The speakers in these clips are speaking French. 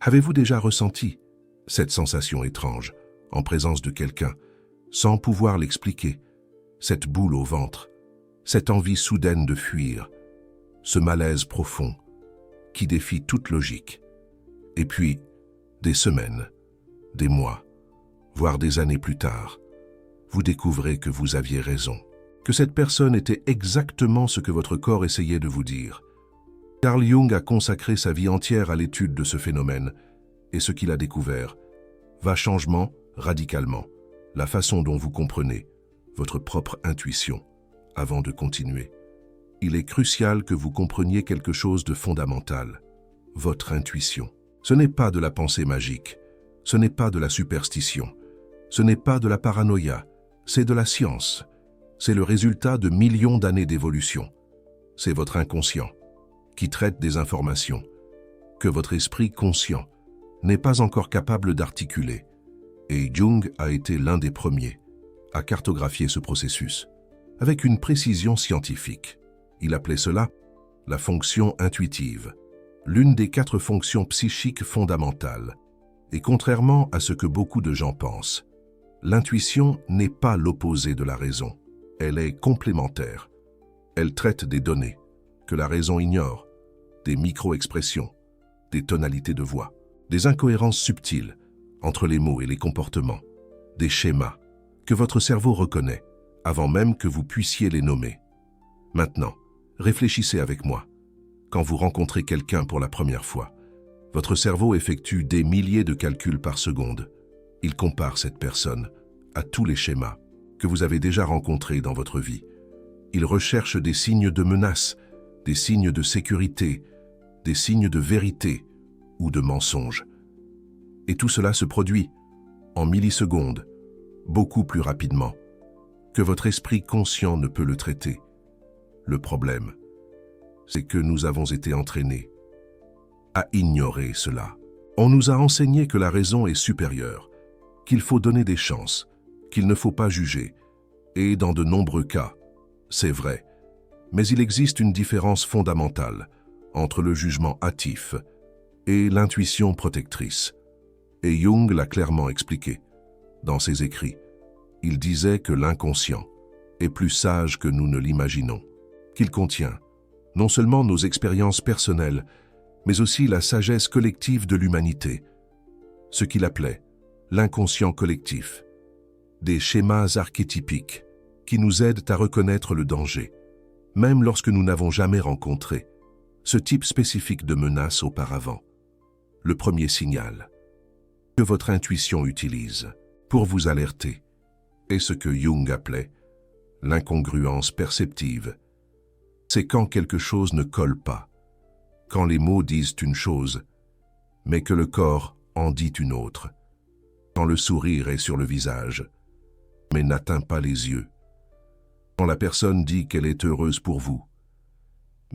Avez-vous déjà ressenti cette sensation étrange, en présence de quelqu'un, sans pouvoir l'expliquer, cette boule au ventre, cette envie soudaine de fuir, ce malaise profond qui défie toute logique. Et puis, des semaines, des mois, voire des années plus tard, vous découvrez que vous aviez raison, que cette personne était exactement ce que votre corps essayait de vous dire. Carl Jung a consacré sa vie entière à l'étude de ce phénomène, et ce qu'il a découvert va changement radicalement la façon dont vous comprenez votre propre intuition avant de continuer. Il est crucial que vous compreniez quelque chose de fondamental, votre intuition. Ce n'est pas de la pensée magique, ce n'est pas de la superstition, ce n'est pas de la paranoïa, c'est de la science. C'est le résultat de millions d'années d'évolution. C'est votre inconscient qui traite des informations que votre esprit conscient n'est pas encore capable d'articuler. Et Jung a été l'un des premiers à cartographier ce processus avec une précision scientifique. Il appelait cela la fonction intuitive, l'une des 4 fonctions psychiques fondamentales. Et contrairement à ce que beaucoup de gens pensent, l'intuition n'est pas l'opposé de la raison. Elle est complémentaire. Elle traite des données que la raison ignore, des micro-expressions, des tonalités de voix, des incohérences subtiles entre les mots et les comportements, des schémas que votre cerveau reconnaît avant même que vous puissiez les nommer. Maintenant, réfléchissez avec moi. Quand vous rencontrez quelqu'un pour la première fois, votre cerveau effectue des milliers de calculs par seconde. Il compare cette personne à tous les schémas que vous avez déjà rencontrés dans votre vie. Il recherche des signes de menace, des signes de sécurité, des signes de vérité ou de mensonge. Et tout cela se produit en millisecondes, beaucoup plus rapidement que votre esprit conscient ne peut le traiter. Le problème, c'est que nous avons été entraînés à ignorer cela. On nous a enseigné que la raison est supérieure, qu'il faut donner des chances, qu'il ne faut pas juger. Et dans de nombreux cas, c'est vrai. Mais il existe une différence fondamentale entre le jugement hâtif et l'intuition protectrice. Et Jung l'a clairement expliqué. Dans ses écrits, il disait que l'inconscient est plus sage que nous ne l'imaginons, qu'il contient non seulement nos expériences personnelles, mais aussi la sagesse collective de l'humanité, ce qu'il appelait l'inconscient collectif, des schémas archétypiques qui nous aident à reconnaître le danger, même lorsque nous n'avons jamais rencontré ce type spécifique de menace auparavant. Le premier signal que votre intuition utilise pour vous alerter est ce que Jung appelait l'incongruence perceptive. C'est quand quelque chose ne colle pas, quand les mots disent une chose, mais que le corps en dit une autre, quand le sourire est sur le visage, mais n'atteint pas les yeux, quand la personne dit qu'elle est heureuse pour vous,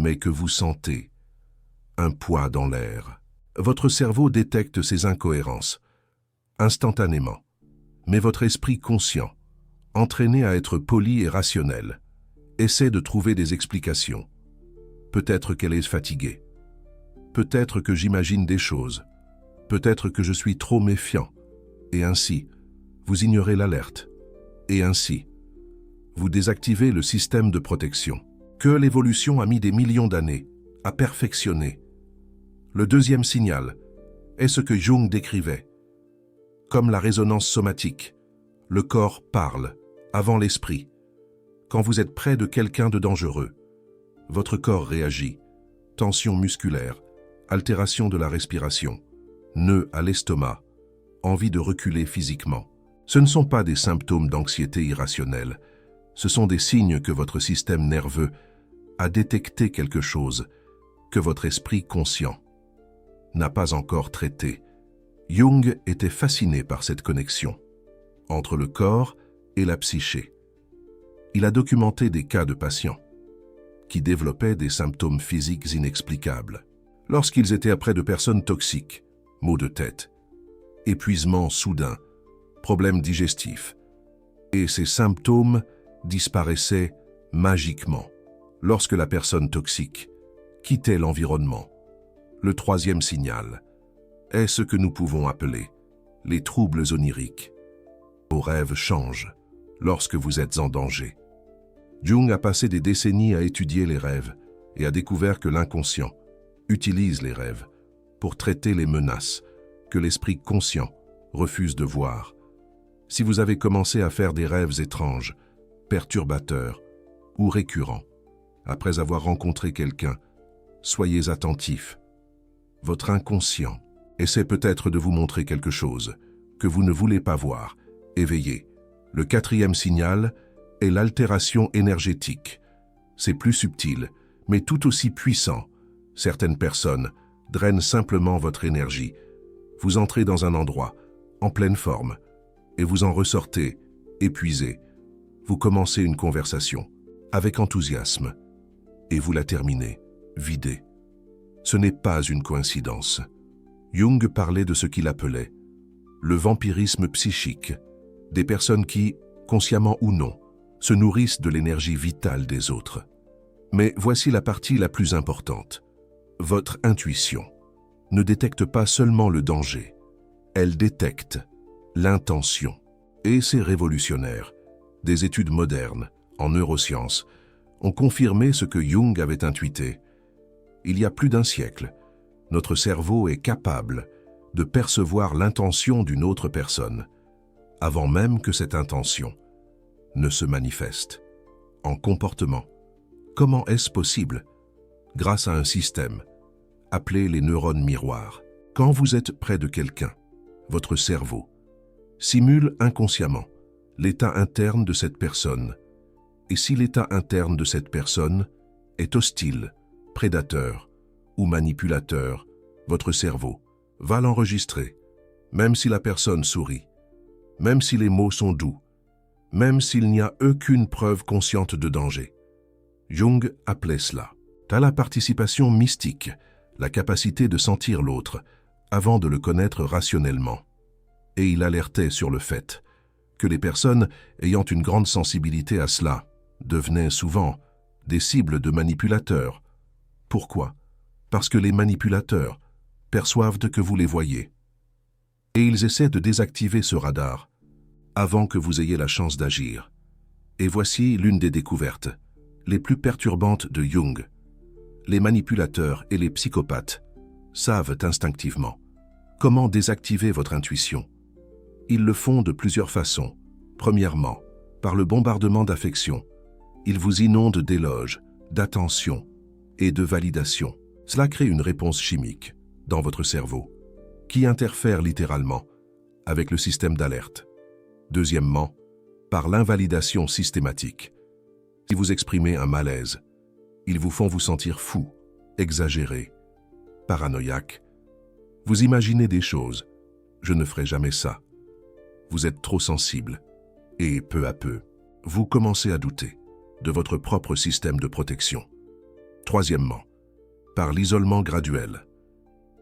mais que vous sentez un poids dans l'air. Votre cerveau détecte ces incohérences instantanément, mais votre esprit conscient, entraîné à être poli et rationnel, essaie de trouver des explications. Peut-être qu'elle est fatiguée. Peut-être que j'imagine des choses. Peut-être que je suis trop méfiant. Et ainsi, vous ignorez l'alerte. Et ainsi, vous désactivez le système de protection que l'évolution a mis des millions d'années à perfectionner. Le deuxième signal est ce que Jung décrivait comme la résonance somatique. Le corps parle avant l'esprit. Quand vous êtes près de quelqu'un de dangereux, votre corps réagit. Tension musculaire, altération de la respiration, nœud à l'estomac, envie de reculer physiquement. Ce ne sont pas des symptômes d'anxiété irrationnelle, ce sont des signes que votre système nerveux a détecté quelque chose que votre esprit conscient n'a pas encore traité. Jung était fasciné par cette connexion entre le corps et la psyché. Il a documenté des cas de patients qui développaient des symptômes physiques inexplicables lorsqu'ils étaient auprès de personnes toxiques, maux de tête, épuisement soudain, problèmes digestifs. Et ces symptômes disparaissaient magiquement lorsque la personne toxique quittait l'environnement. Le troisième signal est ce que nous pouvons appeler les troubles oniriques. Vos rêves changent lorsque vous êtes en danger. Jung a passé des décennies à étudier les rêves et a découvert que l'inconscient utilise les rêves pour traiter les menaces que l'esprit conscient refuse de voir. Si vous avez commencé à faire des rêves étranges, perturbateurs ou récurrents, après avoir rencontré quelqu'un, soyez attentifs. Votre inconscient essaie peut-être de vous montrer quelque chose que vous ne voulez pas voir. Éveillez. Le quatrième signal est l'altération énergétique. C'est plus subtil, mais tout aussi puissant. Certaines personnes drainent simplement votre énergie. Vous entrez dans un endroit, en pleine forme, et vous en ressortez, épuisé. Vous commencez une conversation, avec enthousiasme, et vous la terminez, vidé. Ce n'est pas une coïncidence. Jung parlait de ce qu'il appelait le vampirisme psychique, des personnes qui, consciemment ou non, se nourrissent de l'énergie vitale des autres. Mais voici la partie la plus importante. Votre intuition ne détecte pas seulement le danger, elle détecte l'intention. Et c'est révolutionnaire. Des études modernes, en neurosciences, ont confirmé ce que Jung avait intuité. Il y a plus d'un siècle, notre cerveau est capable de percevoir l'intention d'une autre personne, avant même que cette intention ne se manifeste. En comportement, comment est-ce possible? Grâce à un système appelé les neurones miroirs. Quand vous êtes près de quelqu'un, votre cerveau simule inconsciemment l'état interne de cette personne. Et si l'état interne de cette personne est hostile, prédateur ou manipulateur, votre cerveau va l'enregistrer, même si la personne sourit, même si les mots sont doux, même s'il n'y a aucune preuve consciente de danger. Jung appelait cela la participation mystique, la capacité de sentir l'autre avant de le connaître rationnellement. Et il alertait sur le fait que les personnes ayant une grande sensibilité à cela devenaient souvent des cibles de manipulateurs. Pourquoi? Parce que les manipulateurs perçoivent que vous les voyez. Et ils essaient de désactiver ce radar avant que vous ayez la chance d'agir. Et voici l'une des découvertes les plus perturbantes de Jung. Les manipulateurs et les psychopathes savent instinctivement comment désactiver votre intuition. Ils le font de plusieurs façons. Premièrement, par le bombardement d'affection. Ils vous inondent d'éloges, d'attention et de validation. Cela crée une réponse chimique dans votre cerveau qui interfère littéralement avec le système d'alerte. Deuxièmement, par l'invalidation systématique. Si vous exprimez un malaise, ils vous font vous sentir fou, exagéré, paranoïaque. Vous imaginez des choses. Je ne ferai jamais ça. Vous êtes trop sensible. Et peu à peu, vous commencez à douter de votre propre système de protection. Troisièmement, par l'isolement graduel.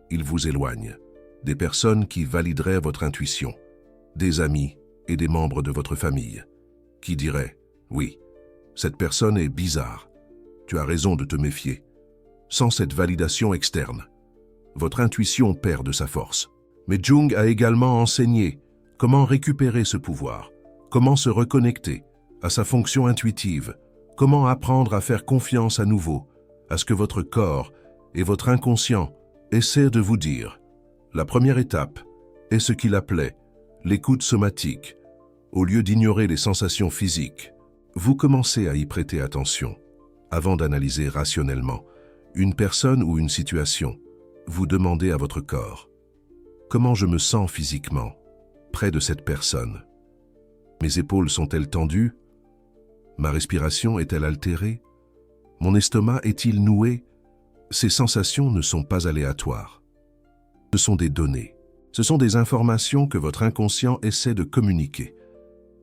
Il vous éloigne des personnes qui valideraient votre intuition, des amis et des membres de votre famille, qui diraient « Oui, cette personne est bizarre. Tu as raison de te méfier. » Sans cette validation externe, votre intuition perd de sa force. Mais Jung a également enseigné comment récupérer ce pouvoir, comment se reconnecter à sa fonction intuitive, comment apprendre à faire confiance à nouveau à ce que votre corps et votre inconscient essaient de vous dire. La première étape est ce qu'il appelait l'écoute somatique. Au lieu d'ignorer les sensations physiques, vous commencez à y prêter attention. Avant d'analyser rationnellement une personne ou une situation, vous demandez à votre corps « Comment je me sens physiquement près de cette personne? Mes épaules sont-elles tendues? Ma respiration est-elle altérée? Mon estomac est-il noué? » Ces sensations ne sont pas aléatoires. Ce sont des données. Ce sont des informations que votre inconscient essaie de communiquer.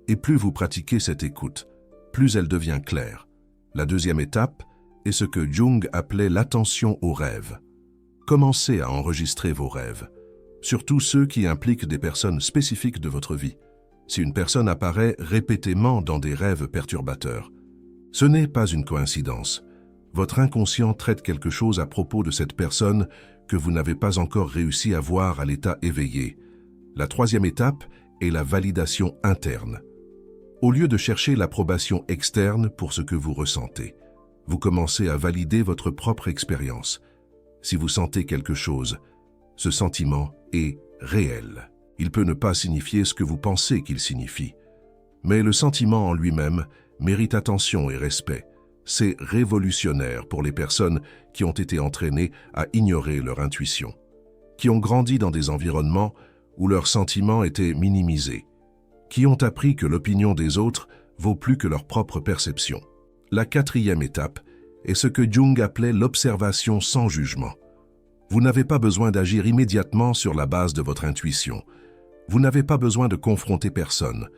Et plus vous pratiquez cette écoute, plus elle devient claire. La deuxième étape est ce que Jung appelait l'attention aux rêves. Commencez à enregistrer vos rêves, surtout ceux qui impliquent des personnes spécifiques de votre vie. Si une personne apparaît répétément dans des rêves perturbateurs, ce n'est pas une coïncidence. Votre inconscient traite quelque chose à propos de cette personne que vous n'avez pas encore réussi à voir à l'état éveillé. La troisième étape est la validation interne. Au lieu de chercher l'approbation externe pour ce que vous ressentez, vous commencez à valider votre propre expérience. Si vous sentez quelque chose, ce sentiment est réel. Il peut ne pas signifier ce que vous pensez qu'il signifie. Mais le sentiment en lui-même mérite attention et respect. C'est révolutionnaire pour les personnes qui ont été entraînées à ignorer leur intuition, qui ont grandi dans des environnements où leurs sentiments étaient minimisés, qui ont appris que l'opinion des autres vaut plus que leur propre perception. La quatrième étape est ce que Jung appelait l'observation sans jugement. Vous n'avez pas besoin d'agir immédiatement sur la base de votre intuition. Vous n'avez pas besoin de confronter personne.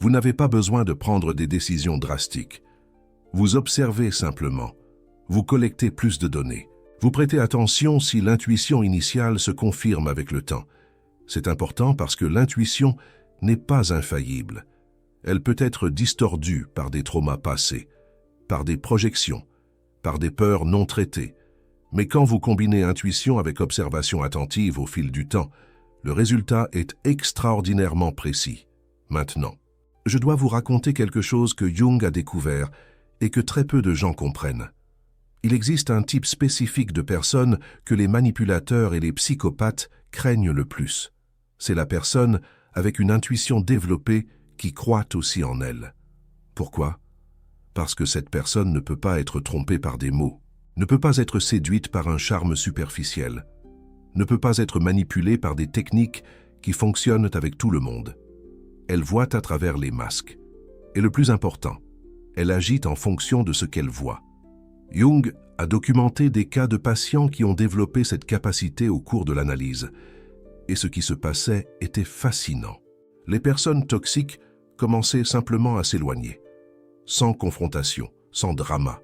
Vous n'avez pas besoin de prendre des décisions drastiques. Vous observez simplement. Vous collectez plus de données. Vous prêtez attention si l'intuition initiale se confirme avec le temps. C'est important parce que l'intuition n'est pas infaillible. Elle peut être distordue par des traumas passés, par des projections, par des peurs non traitées. Mais quand vous combinez intuition avec observation attentive au fil du temps, le résultat est extraordinairement précis. Maintenant, je dois vous raconter quelque chose que Jung a découvert et que très peu de gens comprennent. Il existe un type spécifique de personnes que les manipulateurs et les psychopathes craignent le plus. C'est la personne avec une intuition développée qui croit aussi en elle. Pourquoi? Parce que cette personne ne peut pas être trompée par des mots, ne peut pas être séduite par un charme superficiel, ne peut pas être manipulée par des techniques qui fonctionnent avec tout le monde. Elle voit à travers les masques. Et le plus important, elle agit en fonction de ce qu'elle voit. Jung a documenté des cas de patients qui ont développé cette capacité au cours de l'analyse. Et ce qui se passait était fascinant. Les personnes toxiques commençaient simplement à s'éloigner, sans confrontation, sans drama.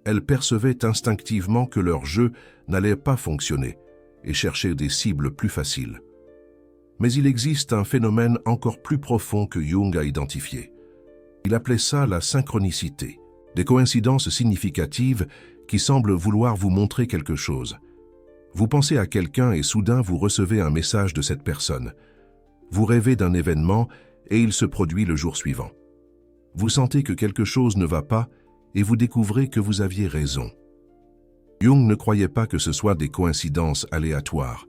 Elles percevaient instinctivement que leur jeu n'allait pas fonctionner et cherchaient des cibles plus faciles. Mais il existe un phénomène encore plus profond que Jung a identifié. Il appelait ça la synchronicité, des coïncidences significatives qui semblent vouloir vous montrer quelque chose. Vous pensez à quelqu'un et soudain vous recevez un message de cette personne. Vous rêvez d'un événement et il se produit le jour suivant. Vous sentez que quelque chose ne va pas et vous découvrez que vous aviez raison. Jung ne croyait pas que ce soit des coïncidences aléatoires.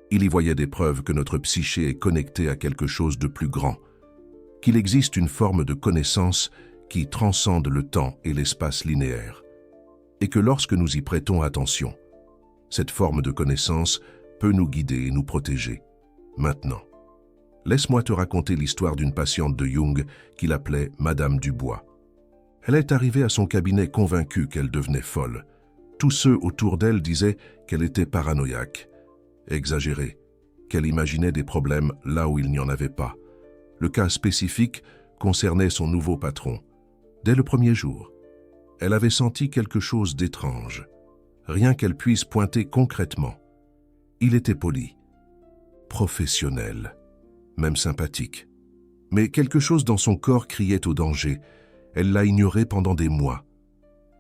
Il y voyait des preuves que notre psyché est connectée à quelque chose de plus grand, qu'il existe une forme de connaissance qui transcende le temps et l'espace linéaire, et que lorsque nous y prêtons attention, cette forme de connaissance peut nous guider et nous protéger. Maintenant, laisse-moi te raconter l'histoire d'une patiente de Jung qu'il appelait Madame Dubois. Elle est arrivée à son cabinet convaincue qu'elle devenait folle. Tous ceux autour d'elle disaient qu'elle était paranoïaque, exagérée, qu'elle imaginait des problèmes là où il n'y en avait pas. Le cas spécifique concernait son nouveau patron. Dès le premier jour, elle avait senti quelque chose d'étrange. Rien qu'elle puisse pointer concrètement. Il était poli, professionnel, même sympathique. Mais quelque chose dans son corps criait au danger. Elle l'a ignoré pendant des mois.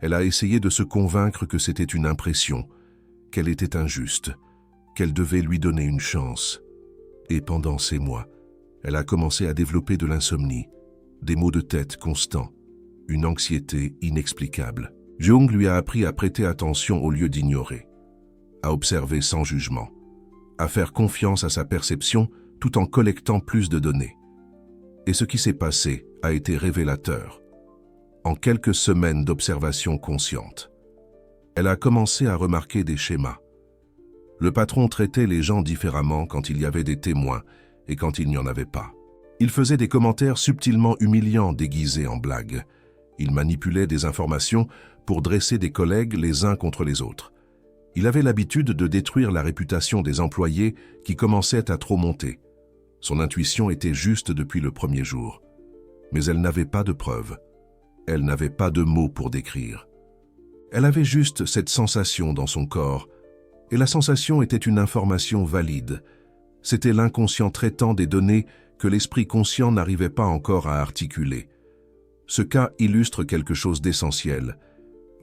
Elle a essayé de se convaincre que c'était une impression, qu'elle était injuste, qu'elle devait lui donner une chance. Et pendant ces mois, elle a commencé à développer de l'insomnie, des maux de tête constants, une anxiété inexplicable. Jung lui a appris à prêter attention au lieu d'ignorer, à observer sans jugement, à faire confiance à sa perception tout en collectant plus de données. Et ce qui s'est passé a été révélateur. En quelques semaines d'observation consciente, elle a commencé à remarquer des schémas. Le patron traitait les gens différemment quand il y avait des témoins et quand il n'y en avait pas. Il faisait des commentaires subtilement humiliants déguisés en blagues. Il manipulait des informations pour dresser des collègues les uns contre les autres. Il avait l'habitude de détruire la réputation des employés qui commençaient à trop monter. Son intuition était juste depuis le premier jour. Mais elle n'avait pas de preuves. Elle n'avait pas de mots pour décrire. Elle avait juste cette sensation dans son corps, et la sensation était une information valide. C'était l'inconscient traitant des données que l'esprit conscient n'arrivait pas encore à articuler. Ce cas illustre quelque chose d'essentiel.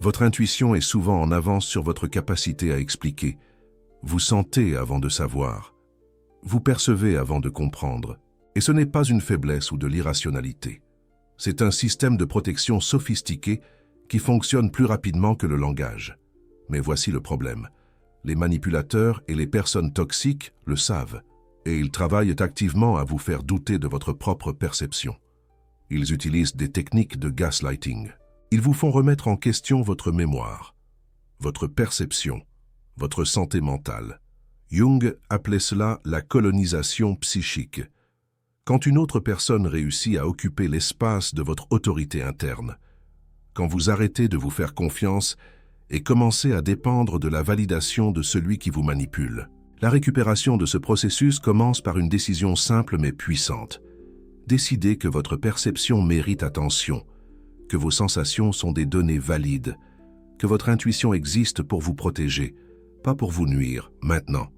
Votre intuition est souvent en avance sur votre capacité à expliquer, Vous sentez avant de savoir. Vous percevez avant de comprendre. Et ce n'est pas une faiblesse ou de l'irrationalité. C'est un système de protection sophistiqué qui fonctionne plus rapidement que le langage. Mais voici le problème. Les manipulateurs et les personnes toxiques le savent, et ils travaillent activement à vous faire douter de votre propre perception. Ils utilisent des techniques de gaslighting. Ils vous font remettre en question votre mémoire, votre perception, votre santé mentale. Jung appelait cela la colonisation psychique. Quand une autre personne réussit à occuper l'espace de votre autorité interne, quand vous arrêtez de vous faire confiance et commencez à dépendre de la validation de celui qui vous manipule. La récupération de ce processus commence par une décision simple mais puissante. Décidez que votre perception mérite attention, que vos sensations sont des données valides, que votre intuition existe pour vous protéger, pas pour vous nuire, maintenant.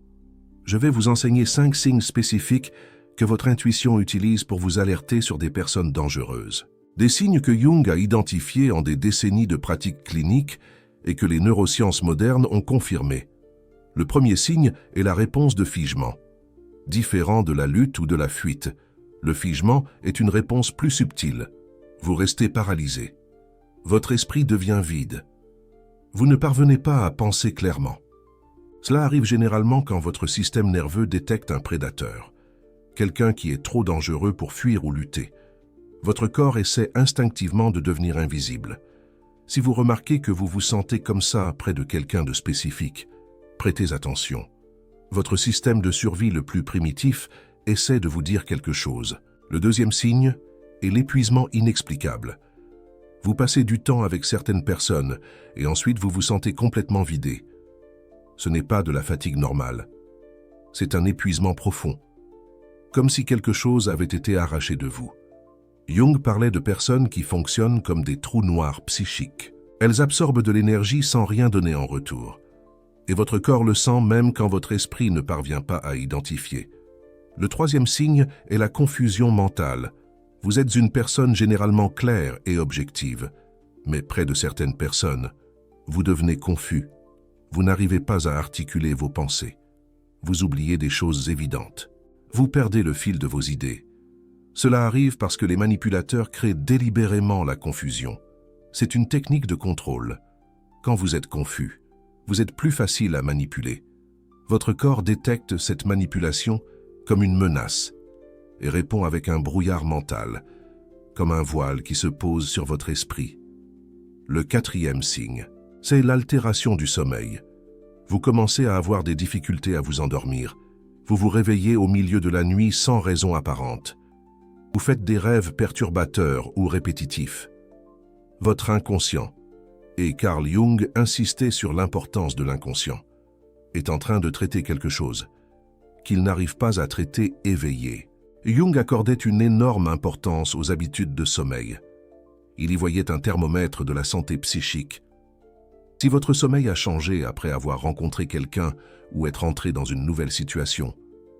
Je vais vous enseigner 5 signes spécifiques que votre intuition utilise pour vous alerter sur des personnes dangereuses. Des signes que Jung a identifiés en des décennies de pratiques cliniques et que les neurosciences modernes ont confirmés. Le premier signe est la réponse de figement. Différent de la lutte ou de la fuite, le figement est une réponse plus subtile. Vous restez paralysé. Votre esprit devient vide. Vous ne parvenez pas à penser clairement. Cela arrive généralement quand votre système nerveux détecte un prédateur, quelqu'un qui est trop dangereux pour fuir ou lutter. Votre corps essaie instinctivement de devenir invisible. Si vous remarquez que vous vous sentez comme ça près de quelqu'un de spécifique, prêtez attention. Votre système de survie le plus primitif essaie de vous dire quelque chose. Le deuxième signe est l'épuisement inexplicable. Vous passez du temps avec certaines personnes et ensuite vous vous sentez complètement vidé. Ce n'est pas de la fatigue normale. C'est un épuisement profond, comme si quelque chose avait été arraché de vous. Jung parlait de personnes qui fonctionnent comme des trous noirs psychiques. Elles absorbent de l'énergie sans rien donner en retour. Et votre corps le sent même quand votre esprit ne parvient pas à identifier. Le troisième signe est la confusion mentale. Vous êtes une personne généralement claire et objective, mais près de certaines personnes, vous devenez confus. Vous n'arrivez pas à articuler vos pensées. Vous oubliez des choses évidentes. Vous perdez le fil de vos idées. Cela arrive parce que les manipulateurs créent délibérément la confusion. C'est une technique de contrôle. Quand vous êtes confus, vous êtes plus facile à manipuler. Votre corps détecte cette manipulation comme une menace et répond avec un brouillard mental, comme un voile qui se pose sur votre esprit. Le quatrième signe, c'est l'altération du sommeil. Vous commencez à avoir des difficultés à vous endormir. Vous vous réveillez au milieu de la nuit sans raison apparente. Vous faites des rêves perturbateurs ou répétitifs. Votre inconscient, et Carl Jung insistait sur l'importance de l'inconscient, est en train de traiter quelque chose qu'il n'arrive pas à traiter éveillé. Jung accordait une énorme importance aux habitudes de sommeil. Il y voyait un thermomètre de la santé psychique. Si votre sommeil a changé après avoir rencontré quelqu'un ou être entré dans une nouvelle situation,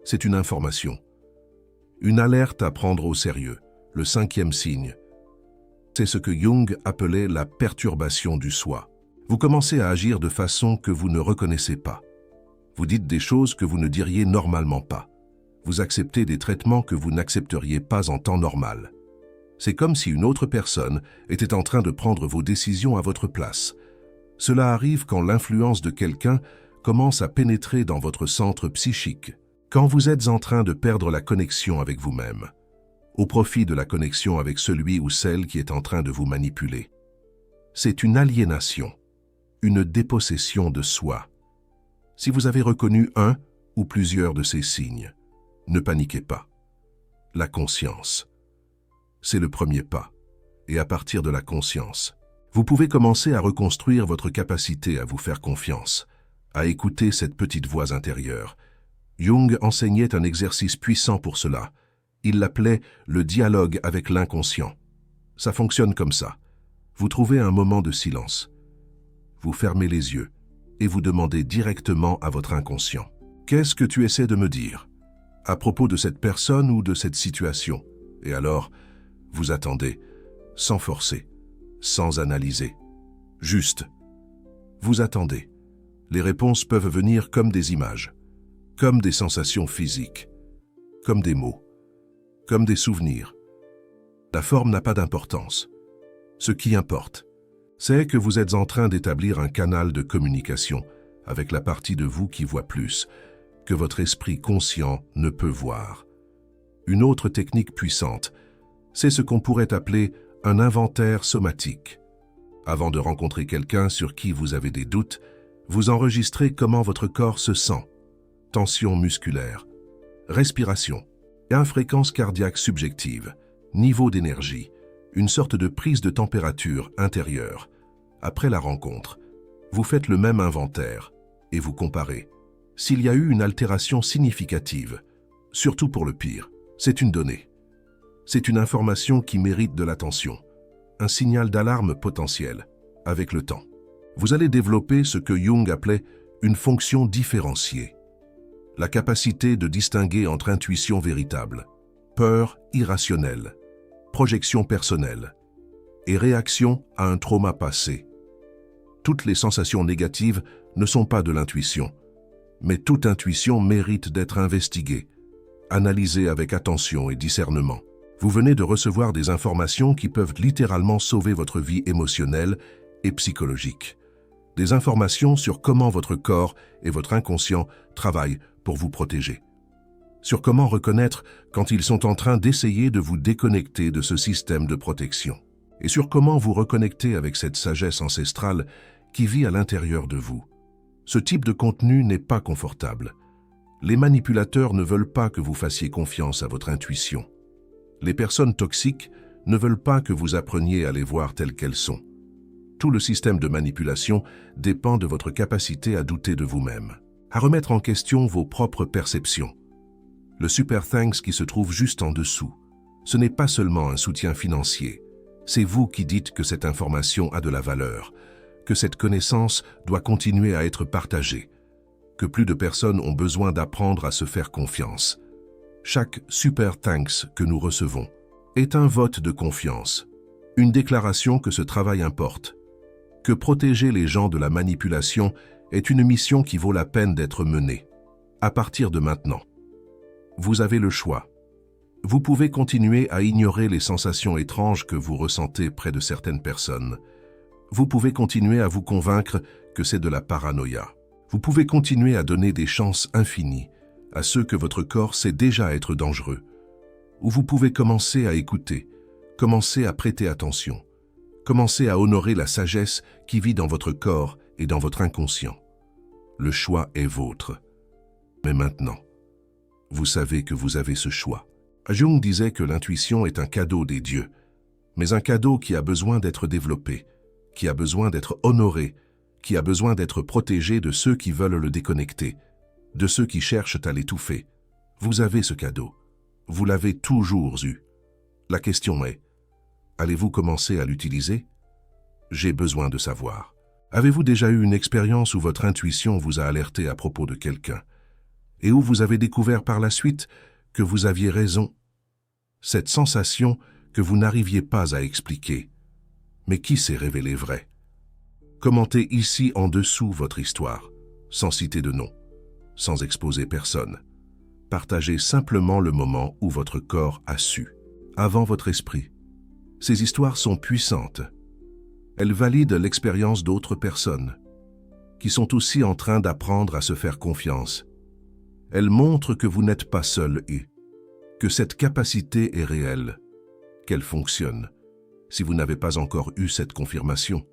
c'est une information. Une alerte à prendre au sérieux. Le cinquième signe, c'est ce que Jung appelait la perturbation du soi. Vous commencez à agir de façon que vous ne reconnaissez pas. Vous dites des choses que vous ne diriez normalement pas. Vous acceptez des traitements que vous n'accepteriez pas en temps normal. C'est comme si une autre personne était en train de prendre vos décisions à votre place. Cela arrive quand l'influence de quelqu'un commence à pénétrer dans votre centre psychique. Quand vous êtes en train de perdre la connexion avec vous-même, au profit de la connexion avec celui ou celle qui est en train de vous manipuler. C'est une aliénation, une dépossession de soi. Si vous avez reconnu un ou plusieurs de ces signes, ne paniquez pas. La conscience, c'est le premier pas. Et à partir de la conscience, vous pouvez commencer à reconstruire votre capacité à vous faire confiance, à écouter cette petite voix intérieure. Jung enseignait un exercice puissant pour cela. Il l'appelait le dialogue avec l'inconscient. Ça fonctionne comme ça. Vous trouvez un moment de silence. Vous fermez les yeux et vous demandez directement à votre inconscient. Qu'est-ce que tu essaies de me dire à propos de cette personne ou de cette situation? Et alors, vous attendez, sans forcer, sans analyser. Juste, vous attendez. Les réponses peuvent venir comme des images, comme des sensations physiques, comme des mots, comme des souvenirs. La forme n'a pas d'importance. Ce qui importe, c'est que vous êtes en train d'établir un canal de communication avec la partie de vous qui voit plus, que votre esprit conscient ne peut voir. Une autre technique puissante, c'est ce qu'on pourrait appeler un inventaire somatique. Avant de rencontrer quelqu'un sur qui vous avez des doutes, vous enregistrez comment votre corps se sent. Tension musculaire, respiration, fréquence cardiaque subjective, niveau d'énergie, une sorte de prise de température intérieure. Après la rencontre, vous faites le même inventaire et vous comparez. S'il y a eu une altération significative, surtout pour le pire, c'est une donnée. C'est une information qui mérite de l'attention, un signal d'alarme potentiel, avec le temps. Vous allez développer ce que Jung appelait une fonction différenciée. La capacité de distinguer entre intuition véritable, peur irrationnelle, projection personnelle et réaction à un trauma passé. Toutes les sensations négatives ne sont pas de l'intuition, mais toute intuition mérite d'être investiguée, analysée avec attention et discernement. Vous venez de recevoir des informations qui peuvent littéralement sauver votre vie émotionnelle et psychologique. Des informations sur comment votre corps et votre inconscient travaillent pour vous protéger. Sur comment reconnaître quand ils sont en train d'essayer de vous déconnecter de ce système de protection. Et sur comment vous reconnecter avec cette sagesse ancestrale qui vit à l'intérieur de vous. Ce type de contenu n'est pas confortable. Les manipulateurs ne veulent pas que vous fassiez confiance à votre intuition. Les personnes toxiques ne veulent pas que vous appreniez à les voir telles qu'elles sont. Tout le système de manipulation dépend de votre capacité à douter de vous-même, à remettre en question vos propres perceptions. Le Super Thanks qui se trouve juste en dessous, ce n'est pas seulement un soutien financier. C'est vous qui dites que cette information a de la valeur, que cette connaissance doit continuer à être partagée, que plus de personnes ont besoin d'apprendre à se faire confiance. Chaque Super Thanks que nous recevons est un vote de confiance, une déclaration que ce travail importe, que protéger les gens de la manipulation est une mission qui vaut la peine d'être menée. À partir de maintenant, vous avez le choix. Vous pouvez continuer à ignorer les sensations étranges que vous ressentez près de certaines personnes. Vous pouvez continuer à vous convaincre que c'est de la paranoïa. Vous pouvez continuer à donner des chances infinies à ceux que votre corps sait déjà être dangereux. Ou vous pouvez commencer à écouter, commencer à prêter attention, commencer à honorer la sagesse qui vit dans votre corps et dans votre inconscient. Le choix est vôtre. Mais maintenant, vous savez que vous avez ce choix. Jung disait que l'intuition est un cadeau des dieux, mais un cadeau qui a besoin d'être développé, qui a besoin d'être honoré, qui a besoin d'être protégé de ceux qui veulent le déconnecter, de ceux qui cherchent à l'étouffer. Vous avez ce cadeau. Vous l'avez toujours eu. La question est, allez-vous commencer à l'utiliser? J'ai besoin de savoir. Avez-vous déjà eu une expérience où votre intuition vous a alerté à propos de quelqu'un et où vous avez découvert par la suite que vous aviez raison? Cette sensation que vous n'arriviez pas à expliquer, mais qui s'est révélée vraie. Commentez ici en dessous votre histoire, sans citer de nom, sans exposer personne. Partagez simplement le moment où votre corps a su, avant votre esprit. Ces histoires sont puissantes. Elles valident l'expérience d'autres personnes, qui sont aussi en train d'apprendre à se faire confiance. Elles montrent que vous n'êtes pas seul et que cette capacité est réelle, qu'elle fonctionne. Si vous n'avez pas encore eu cette confirmation,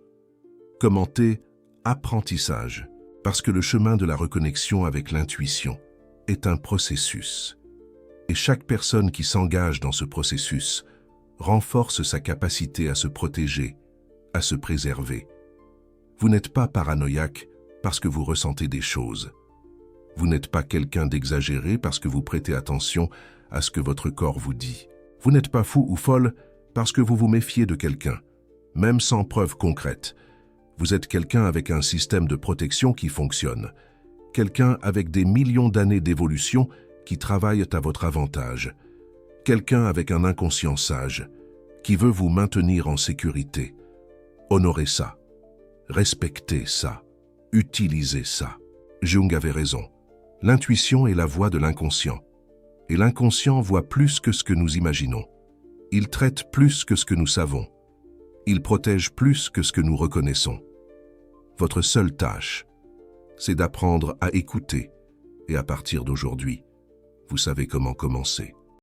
commentez « apprentissage » parce que le chemin de la reconnexion avec l'intuition est un processus. Et chaque personne qui s'engage dans ce processus renforce sa capacité à se protéger, à se préserver. Vous n'êtes pas paranoïaque parce que vous ressentez des choses. Vous n'êtes pas quelqu'un d'exagéré parce que vous prêtez attention à ce que votre corps vous dit. Vous n'êtes pas fou ou folle parce que vous vous méfiez de quelqu'un, même sans preuve concrète. Vous êtes quelqu'un avec un système de protection qui fonctionne, quelqu'un avec des millions d'années d'évolution qui travaillent à votre avantage, quelqu'un avec un inconscient sage qui veut vous maintenir en sécurité. Honorez ça, respectez ça. Utilisez ça. Jung avait raison. L'intuition est la voix de l'inconscient. Et l'inconscient voit plus que ce que nous imaginons. Il traite plus que ce que nous savons. Il protège plus que ce que nous reconnaissons. Votre seule tâche, c'est d'apprendre à écouter. Et à partir d'aujourd'hui, vous savez comment commencer.